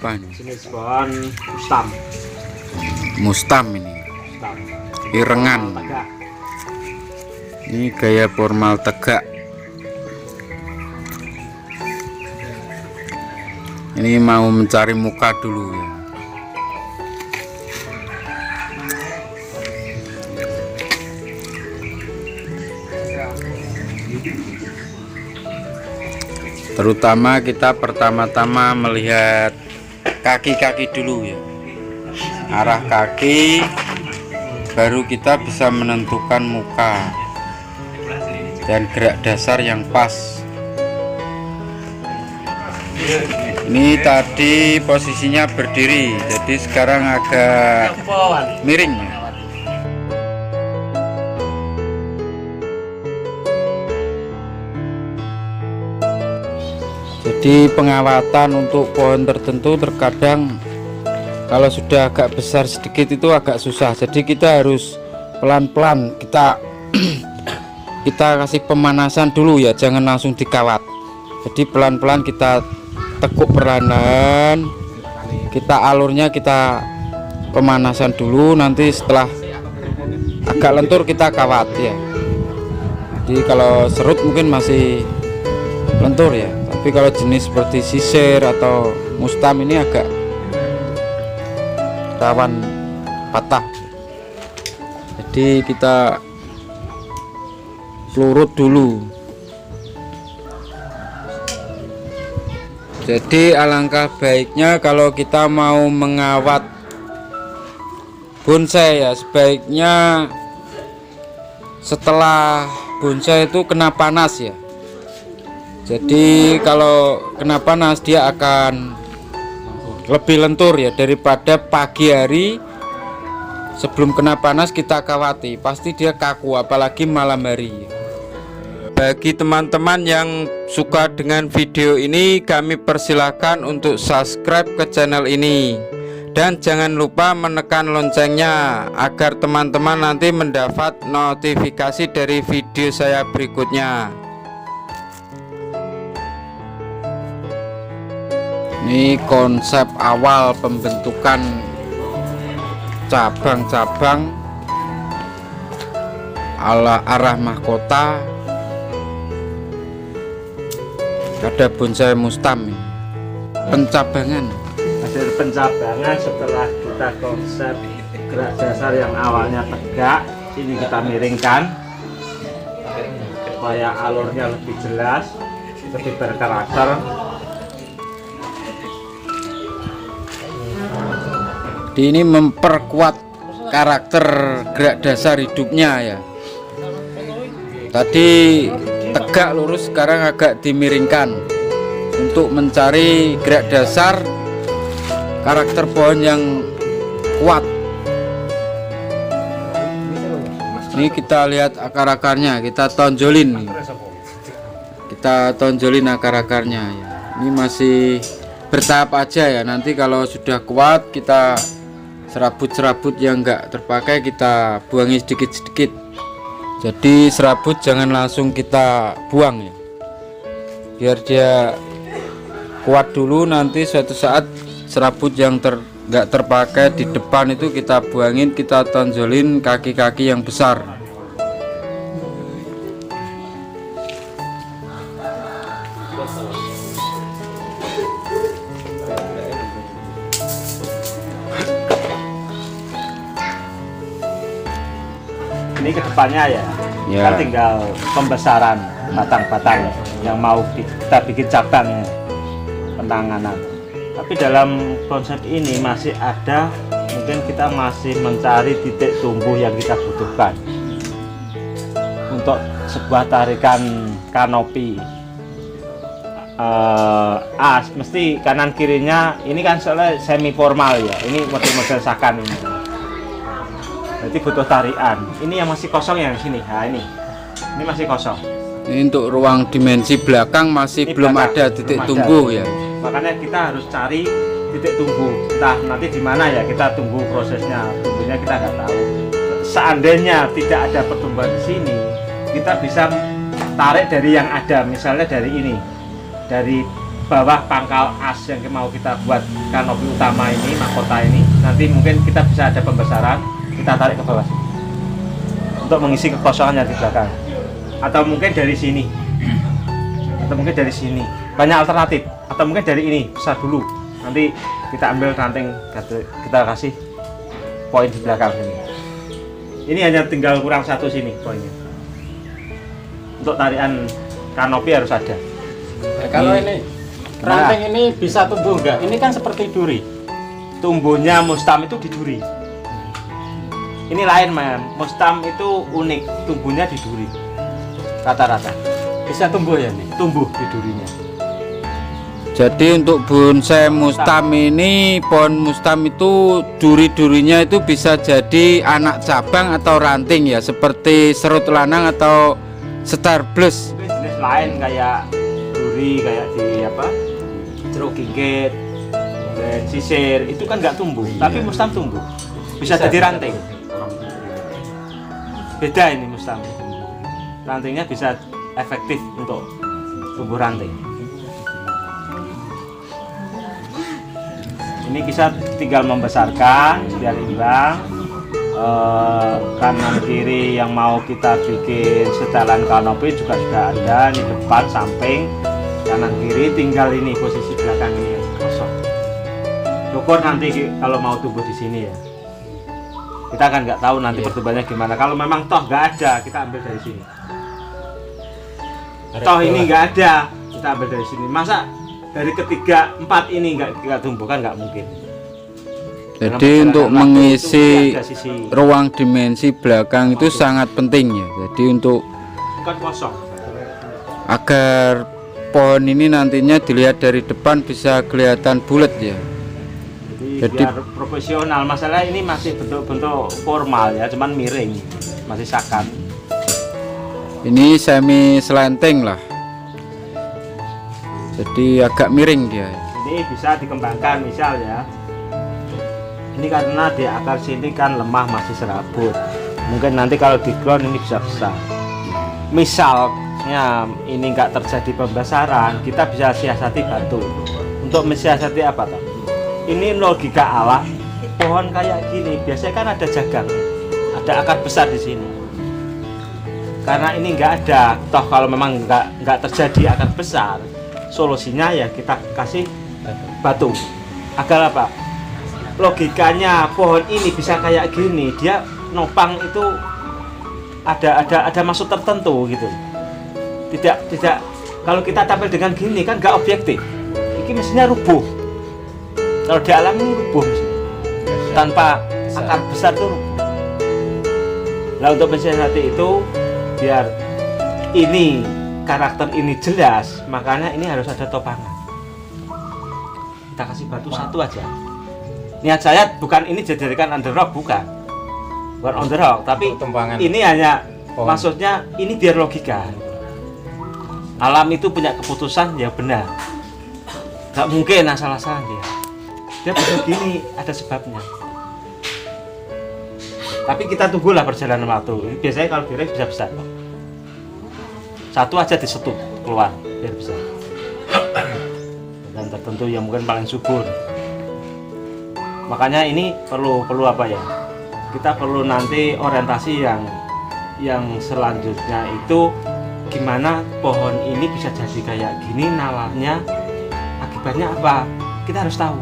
apa ini? Jenis pohon mustam. Mustam ini. Mustam. Irengan. Tegak. Ini gaya formal tegak. Ini mau mencari muka dulu ya. Terutama kita pertama-tama melihat kaki-kaki dulu ya, arah kaki, baru kita bisa menentukan muka dan gerak dasar yang pas. Ini tadi posisinya berdiri, jadi sekarang agak miring ya. Jadi pengawatan untuk pohon tertentu terkadang kalau sudah agak besar sedikit itu agak susah. Jadi kita harus pelan-pelan kita kasih pemanasan dulu ya, jangan langsung dikawat. Jadi pelan-pelan kita tekuk perlahan, kita alurnya kita pemanasan dulu, nanti setelah agak lentur kita kawat ya. Jadi kalau serut mungkin masih lentur ya, tapi kalau jenis seperti sisir atau mustam ini agak rawan patah. Jadi kita pelurut dulu. Jadi alangkah baiknya kalau kita mau mengawat bonsai ya, sebaiknya setelah bonsai itu kena panas ya. Jadi kalau kena panas dia akan lebih lentur ya, daripada pagi hari sebelum kena panas kita kawati, pasti dia kaku, apalagi malam hari. Bagi teman-teman yang suka dengan video ini, kami persilahkan untuk subscribe ke channel ini dan jangan lupa menekan loncengnya agar teman-teman nanti mendapat notifikasi dari video saya berikutnya. Ini konsep awal pembentukan cabang-cabang ala arah mahkota pada bonsai mustam. Pencabangan, Hasil pencabangan setelah kita konsep gerak dasar yang awalnya tegak, ini kita miringkan supaya alurnya lebih jelas, lebih berkarakter. Ini memperkuat karakter gerak dasar hidupnya ya. Tadi tegak lurus, sekarang agak dimiringkan untuk mencari gerak dasar karakter pohon yang kuat. Ini kita lihat akar-akarnya, kita tonjolin akar-akarnya ya. Ini masih bertahap aja ya, nanti kalau sudah kuat kita serabut-serabut yang enggak terpakai kita buangi sedikit-sedikit. Jadi serabut jangan langsung kita buang ya, biar dia kuat dulu, nanti suatu saat serabut yang enggak terpakai di depan itu kita buangin, kita tonjolin kaki-kaki yang besar. Ini kedepannya ya, kan tinggal pembesaran batang-batang yang mau kita bikin cabang penanganan. Tapi dalam konsep ini masih ada, mungkin kita masih mencari titik tumbuh yang kita butuhkan untuk sebuah tarikan kanopi. Mesti kanan kirinya ini kan soalnya semi formal ya, ini model-model sakan ini. Berarti butuh tarian. Ini yang masih kosong yang sini. Nah ini masih kosong. Ini untuk ruang dimensi belakang masih ini belum belakang, ada titik tumbuh ya. Makanya kita harus cari titik tumbuh. Entah nanti di mana ya, kita tunggu prosesnya. Tumbuhnya kita nggak tahu. Seandainya tidak ada pertumbuhan di sini, kita bisa tarik dari yang ada. Misalnya dari ini, dari bawah pangkal as yang mau kita buat kanopi utama ini, mahkota ini, nanti mungkin kita bisa ada pembesaran, kita tarik ke bawah sini untuk mengisi kekosongan yang di belakang, atau mungkin dari sini, atau mungkin dari sini, banyak alternatif, atau mungkin dari ini besar dulu, nanti kita ambil ranting, kita kasih poin di belakang sini. Ini hanya tinggal kurang satu sini poinnya. Untuk tarian kanopi harus ada. Kalau ini ranting ini bisa tumbuh enggak? Ini kan seperti duri. Tumbuhnya mustam itu di duri. Ini lain, Mam. Mustam itu unik, tumbuhnya di duri. Rata-rata. Bisa tumbuh ya nih? Tumbuh di durinya. Jadi untuk bonsai mustam ini, pohon mustam itu duri-durinya itu bisa jadi anak cabang atau ranting ya, seperti serut lanang atau starblus. Itu jenis lain kayak duri, kayak di apa? Jeruk kinggit, dan sisir, itu kan nggak tumbuh, tapi mustam tumbuh. Bisa jadi ranting. Beda ini mustam. Rantingnya bisa efektif untuk tumbuh ranting. Ini kita tinggal membesarkan biar imbang. Kanan kiri yang mau kita bikin setelan kanopi juga sudah ada. Ini depan, samping, kanan kiri, tinggal ini posisi belakang ini kosong. Syukur nanti kalau mau tumbuh di sini ya. Kita kan nggak tahu nanti pertumbuhannya gimana. Kalau memang toh nggak ada, kita ambil dari sini. Toh ini nggak ada, kita ambil dari sini. Masa dari ketiga, empat ini nggak tumbuh, kan nggak mungkin. Jadi untuk mengisi ruang dimensi belakang itu sangat penting ya. Jadi untuk bukan kosong, agar pohon ini nantinya dilihat dari depan bisa kelihatan bulat ya. Jadi biar profesional. Masalah ini masih bentuk-bentuk formal ya, cuman miring, masih sakan. Ini semi selenteng lah. Jadi agak miring dia. Ini bisa dikembangkan misal ya. Ini karena di akar sini kan lemah, masih serabut. Mungkin nanti kalau di ground ini bisa besar. Misalnya ini nggak terjadi pembesaran, kita bisa siasati batu. Untuk mensiasati apa toh? Ini logika alam. Pohon kayak gini biasanya kan ada jagang, ada akar besar di sini. Karena ini nggak ada, toh kalau memang nggak terjadi akar besar, solusinya ya kita kasih batu. Agar apa? Logikanya pohon ini bisa kayak gini, dia nopang itu ada maksud tertentu gitu. Tidak kalau kita tampil dengan gini kan nggak objektif. Ini mestinya rubuh. Kalau di alam ini rubuh mestinya. Tanpa akar besar tuh rubuh. Nah untuk mensiasati itu biar ini karakter ini jelas, makanya ini harus ada topangan. Kita kasih batu satu aja. Niat saya bukan ini dijadikan underrock, bukan underrock, tapi ini hanya maksudnya ini biar logika. Alam itu punya keputusan ya benar, nggak mungkin asal-asalan dia begini, ada sebabnya. Tapi kita tunggulah perjalanan waktu. Biasanya kalau direk bisa besar. Satu aja disetut keluar biar besar. Dan tertentu yang mungkin paling subur. Makanya ini perlu apa ya? Kita perlu nanti orientasi yang selanjutnya itu gimana pohon ini bisa jadi kayak gini, nalarnya akibatnya apa? Kita harus tahu.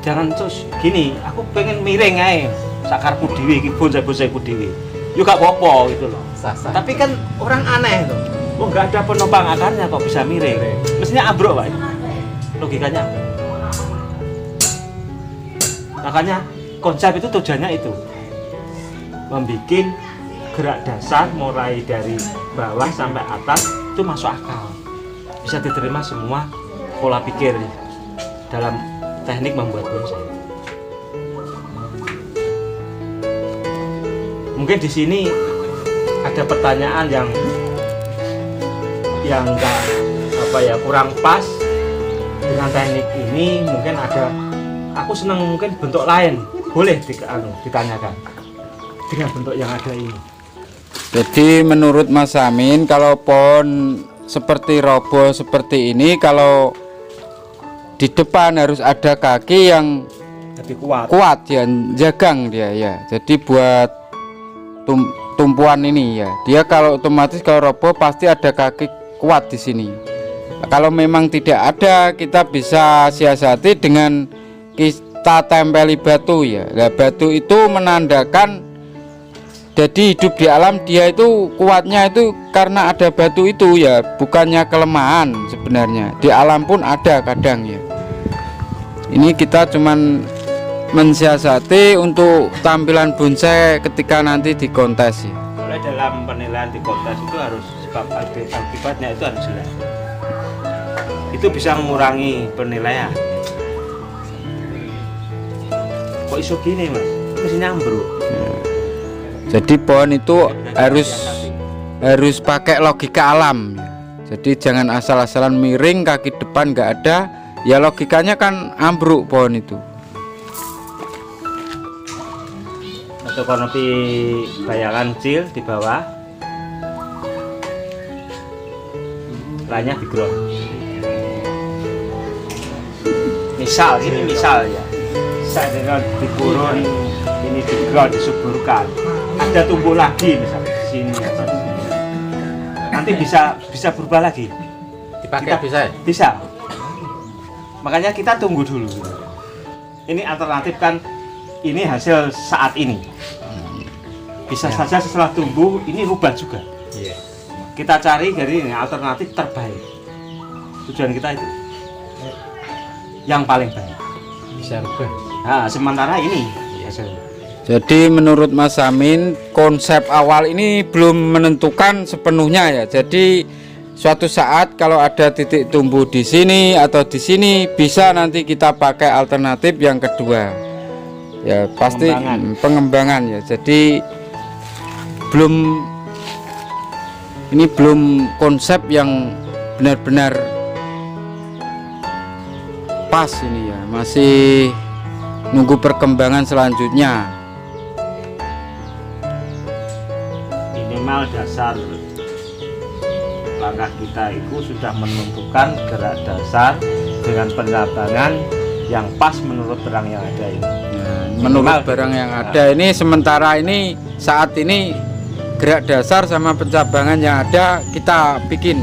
Jangan terus gini, aku pengen miring aja, sakarku dewe, bonsai-bonsaiku dewe. Yuk gak apa-apa gitu loh. Sasa. Tapi kan orang aneh tuh. Oh nggak ada penopang akarnya kok bisa miring. Mestinya ambruk, Pak. Logikanya. Makanya konsep itu tujuannya itu. Membikin gerak dasar mulai dari bawah sampai atas itu masuk akal. Bisa diterima semua pola pikir dalam teknik membuat bonsai. Mungkin di sini ada pertanyaan yang enggak apa ya, kurang pas dengan teknik ini. Mungkin ada, aku senang mungkin bentuk lain, boleh ditanyakan dengan bentuk yang ada ini. Jadi menurut Mas Amin, kalau pohon seperti roboh seperti ini, kalau di depan harus ada kaki yang lebih kuat. kuat ya, jagang dia ya. Jadi buat tumpuan ini ya, dia kalau otomatis kalau roboh pasti ada kaki kuat di sini. Kalau memang tidak ada, kita bisa siasati dengan kita tempeli batu ya. Nah, batu itu menandakan jadi hidup di alam dia itu kuatnya itu karena ada batu itu ya, bukannya kelemahan sebenarnya. Di alam pun ada kadang ya. Ini kita cuman mensiasati untuk tampilan bonsai ketika nanti di kontes ya. Mulai dalam penilaian di kontes itu harus sebab akibatnya itu harus jelas. Itu bisa mengurangi penilaian. Kok iso gini mas? Mesti nyambruk. Ya. Jadi pohon itu harus pakai logika alam ya. Jadi jangan asal-asalan miring, kaki depan nggak ada, ya logikanya kan ambruk pohon itu. Atau kanopi bayangan kecil di bawah, lainnya digrok. Misal ini misal ya, saya dengan dikurun ini digrok disuburkan, ada tumbuh lagi misalnya di sini atau di sini. Nanti bisa berubah lagi. Dipakai bisa ya? Bisa. Makanya kita tunggu dulu. Ini alternatif kan, ini hasil saat ini. Bisa saja setelah tumbuh ini rubah juga. Iya. Kita cari dari ini alternatif terbaik. Tujuan kita itu yang paling baik. Bisa rubah. Nah, sementara ini hasilnya. Jadi menurut Mas Samin, konsep awal ini belum menentukan sepenuhnya ya. Jadi suatu saat kalau ada titik tumbuh di sini atau di sini, bisa nanti kita pakai alternatif yang kedua. Ya pasti pengembangan ya. Jadi ini belum konsep yang benar-benar pas ini ya. Masih nunggu perkembangan selanjutnya. Minimal dasar langkah kita itu sudah menentukan gerak dasar dengan penerbangan yang pas menurut barang yang ada ini. Nah, menurut barang yang ada ini sementara ini saat ini gerak dasar sama pencabangan yang ada kita bikin.